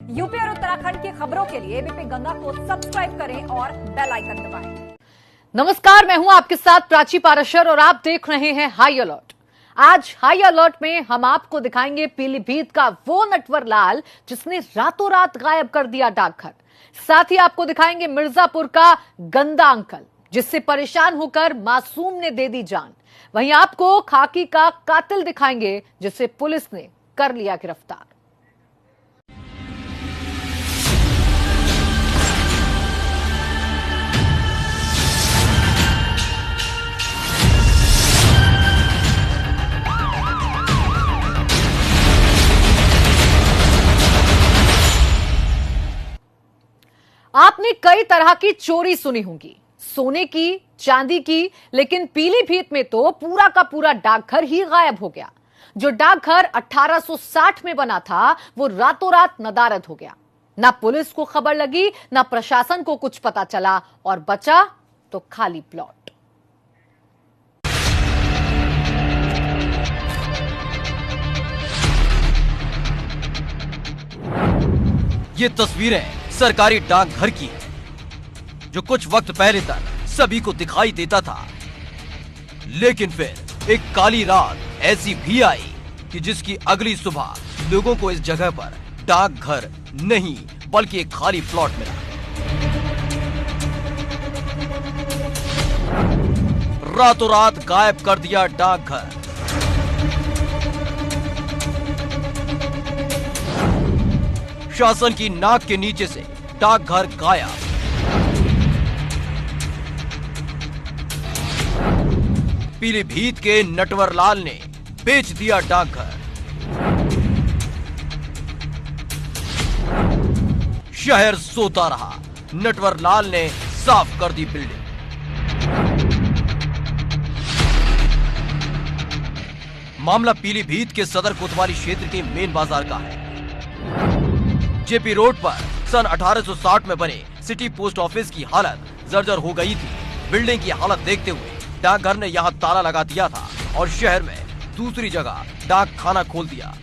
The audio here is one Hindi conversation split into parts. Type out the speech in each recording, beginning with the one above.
यूपी और उत्तराखंड की खबरों के लिए एबीपी गंगा को सब्सक्राइब करें और बेल आइकन दबाएं। नमस्कार, मैं हूं आपके साथ प्राची पाराशर और आप देख रहे हैं हाई अलर्ट। आज हाई अलर्ट में हम आपको दिखाएंगे पीलीभीत का वो नटवर लाल जिसने रातों रात गायब कर दिया डाकघर। साथ ही आपको दिखाएंगे मिर्जापुर का गंदा अंकल जिससे परेशान होकर मासूम ने दे दी जान। वहीं आपको खाकी का कातिल दिखाएंगे जिसे पुलिस ने कर लिया गिरफ्तार। आपने कई तरह की चोरी सुनी होंगी, सोने की, चांदी की, लेकिन पीलीभीत में तो पूरा का पूरा डाकघर ही गायब हो गया। जो डाकघर 1860 में बना था वो रातों रात नदारद हो गया। ना पुलिस को खबर लगी, ना प्रशासन को कुछ पता चला और बचा तो खाली प्लॉट। ये तस्वीरें सरकारी डाकघर की है जो कुछ वक्त पहले तक सभी को दिखाई देता था, लेकिन फिर एक काली रात ऐसी भी आई कि जिसकी अगली सुबह लोगों को इस जगह पर डाकघर नहीं बल्कि एक खाली प्लॉट मिला। रातों रात गायब कर दिया डाकघर। शासन की नाक के नीचे से डाकघर गायब। पीलीभीत के नटवर लाल ने बेच दिया डाकघर। शहर सोता रहा, नटवर लाल ने साफ कर दी बिल्डिंग। मामला पीलीभीत के सदर कोतवाली क्षेत्र के मेन बाजार का है। जेपी रोड पर सन 1860 में बने सिटी पोस्ट ऑफिस की हालत जर्जर हो गई थी। बिल्डिंग की हालत देखते हुए डाकघर ने यहां ताला लगा दिया था और शहर में दूसरी जगह डाक खाना खोल दिया।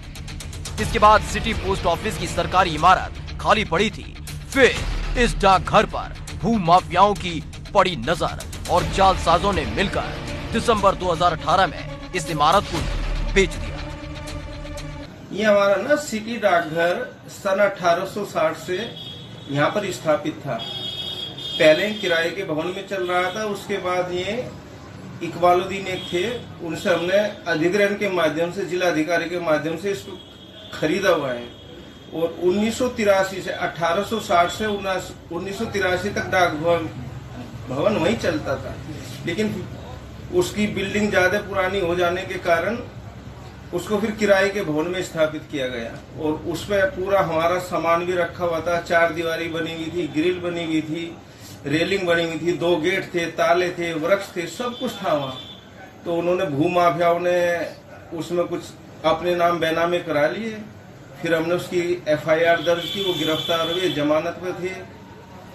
इसके बाद सिटी पोस्ट ऑफिस की सरकारी इमारत खाली पड़ी थी। फिर इस डाकघर पर भू माफियाओं की पड़ी नजर और जालसाजों ने मिलकर दिसंबर 2018 में इस इमारत को बेच दिया। ये हमारा ना सिटी डाकघर सन 1860 से यहाँ पर स्थापित था। पहले किराए के भवन में चल रहा था, उसके बाद ये इकबालुद्दीन एक थे, उनसे हमने अधिग्रहण के माध्यम से, जिलाधिकारी के माध्यम से इसको खरीदा हुआ है। और 1983 से 1860 से 1983 तक डाक भवन वहीं चलता था, लेकिन उसकी बिल्डिंग ज्यादा पुरानी हो जाने के कारण उसको फिर किराए के भवन में स्थापित किया गया। और उसमें पूरा हमारा सामान भी रखा हुआ था। 4 दीवारी बनी हुई थी, ग्रिल बनी हुई थी, रेलिंग बनी हुई थी, 2 गेट थे, ताले थे, वृक्ष थे, सब कुछ था वहाँ। तो उन्होंने भू माफियाओं ने उसमें कुछ अपने नाम बेनामे करा लिए। फिर हमने उसकी FIR दर्ज की, वो गिरफ्तार हुए, जमानत पे थे।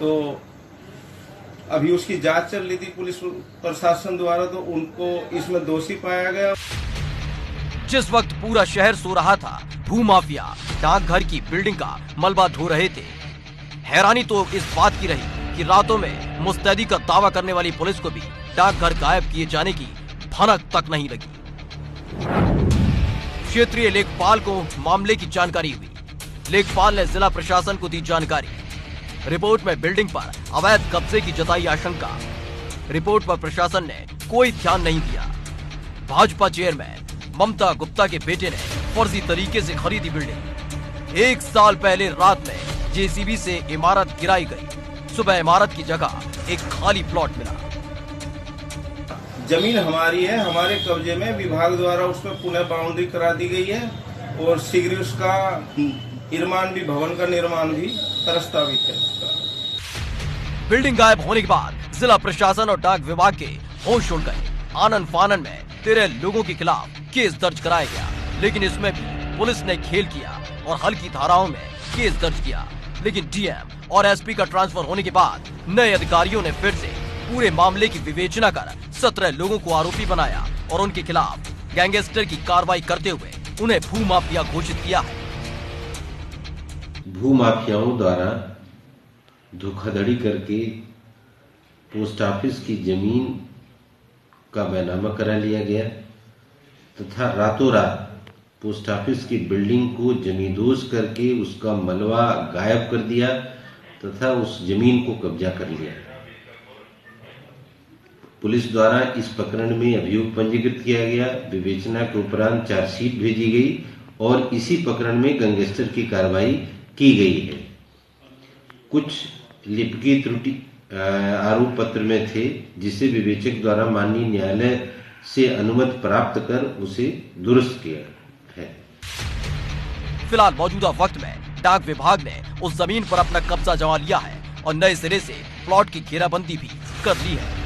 तो अभी उसकी जांच चल रही थी पुलिस प्रशासन द्वारा, तो उनको इसमें दोषी पाया गया। जिस वक्त पूरा शहर सो रहा था, भूमाफिया डाकघर की बिल्डिंग का मलबा धो रहे थे। हैरानी तो इस बात की रही कि रातों में मुस्तैदी का दावा करने वाली पुलिस को भी डाकघर गायब किए जाने की भनक तक नहीं लगी। क्षेत्रीय लेखपाल को मामले की जानकारी हुई। लेखपाल ने जिला प्रशासन को दी जानकारी। रिपोर्ट में बिल्डिंग पर अवैध कब्जे की जताई आशंका। रिपोर्ट पर प्रशासन ने कोई ध्यान नहीं दिया। भाजपा चेयरमैन ममता गुप्ता के बेटे ने फर्जी तरीके से खरीदी बिल्डिंग। 1 साल पहले रात में JCB से इमारत गिराई गई। सुबह इमारत की जगह एक खाली प्लॉट मिला। जमीन हमारी है, हमारे कब्जे में, विभाग द्वारा उसमें पुनः बाउंड्री करा दी गई है और शीघ्र उसका निर्माण भी, भवन का निर्माण भी प्रस्तावित है उसका। बिल्डिंग गायब होने के बाद जिला प्रशासन और डाक विभाग के होश उड़ गए। आनन फानन में 13 लोगों के खिलाफ केस दर्ज कराया गया, लेकिन इसमें भी पुलिस ने खेल किया और हल्की धाराओं में केस दर्ज किया। लेकिन DM और SP का ट्रांसफर होने के बाद नए अधिकारियों ने फिर से पूरे मामले की विवेचना कर 17 लोगों को आरोपी बनाया और उनके खिलाफ गैंगस्टर की कार्रवाई करते हुए उन्हें भूमाफिया घोषित किया है। भूमाफियाओं द्वारा धोखाधड़ी करके पोस्ट ऑफिस की जमीन का बैनामा करा लिया गया तथा रातों रात पोस्ट ऑफिस की बिल्डिंग को जमींदोज करके उसका मलबा गायब कर दिया तथा उस जमीन को कब्जा कर लिया। पुलिस द्वारा इस प्रकरण में अभियोग पंजीकृत किया गया। विवेचना के उपरांत चार्जशीट भेजी गई और इसी प्रकरण में गैंगस्टर की कार्रवाई की गई है। कुछ लिपिकीय त्रुटि आरोप पत्र में थे जिसे विवेचक द्वारा माननीय न्यायालय से अनुमति प्राप्त कर उसे दुरुस्त किया है। फिलहाल मौजूदा वक्त में डाक विभाग ने उस जमीन पर अपना कब्जा जमा लिया है और नए सिरे से प्लॉट की घेराबंदी भी कर ली है।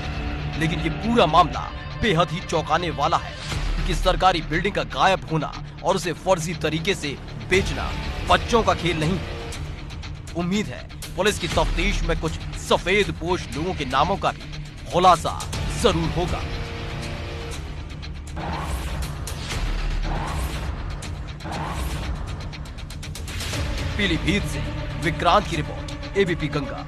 लेकिन ये पूरा मामला बेहद ही चौंकाने वाला है क्योंकि सरकारी बिल्डिंग का गायब होना और उसे फर्जी तरीके से बेचना बच्चों का खेल नहीं है। उम्मीद है पुलिस की तफ्तीश में कुछ सफेद पोश लोगों के नामों का भी खुलासा जरूर होगा। पीलीभीत से विक्रांत की रिपोर्ट, एबीपी गंगा।